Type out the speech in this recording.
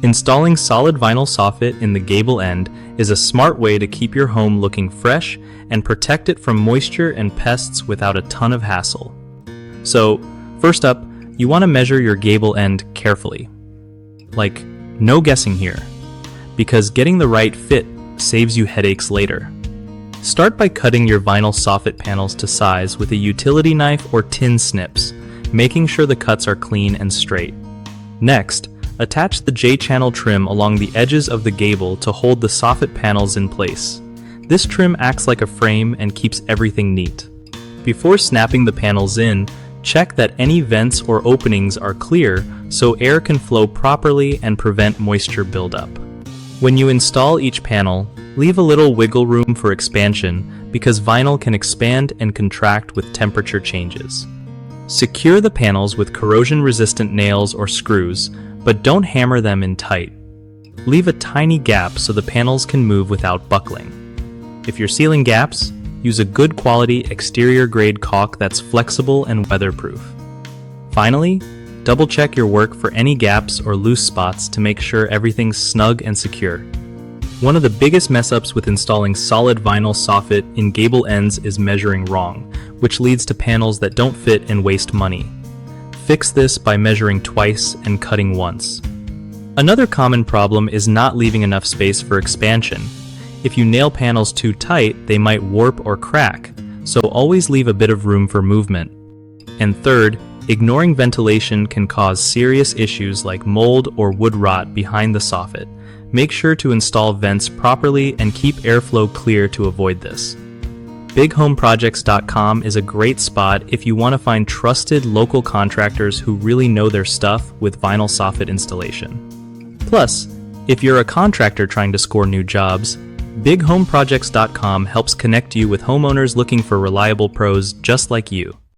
Installing solid vinyl soffit in the gable end is a smart way to keep your home looking fresh and protect it from moisture and pests without a ton of hassle. So, first up, you want to measure your gable end carefully. Like, no guessing here, because getting the right fit saves you headaches later. Start by cutting your vinyl soffit panels to size with a utility knife or tin snips, making sure the cuts are clean and straight. Next, attach the J-channel trim along the edges of the gable to hold the soffit panels in place. This trim acts like a frame and keeps everything neat. Before snapping the panels in, check that any vents or openings are clear so air can flow properly and prevent moisture buildup. When you install each panel, leave a little wiggle room for expansion because vinyl can expand and contract with temperature changes. Secure the panels with corrosion-resistant nails or screws, but don't hammer them in tight. Leave a tiny gap so the panels can move without buckling. If you're sealing gaps, use a good quality exterior grade caulk that's flexible and weatherproof. Finally, double check your work for any gaps or loose spots to make sure everything's snug and secure. One of the biggest mess-ups with installing solid vinyl soffit in gable ends is measuring wrong, which leads to panels that don't fit and waste money. Fix this by measuring twice and cutting once. Another common problem is not leaving enough space for expansion. If you nail panels too tight, they might warp or crack, so always leave a bit of room for movement. And third, ignoring ventilation can cause serious issues like mold or wood rot behind the soffit. Make sure to install vents properly and keep airflow clear to avoid this. BigHomeProjects.com is a great spot if you want to find trusted local contractors who really know their stuff with vinyl soffit installation. Plus, if you're a contractor trying to score new jobs, BigHomeProjects.com helps connect you with homeowners looking for reliable pros just like you.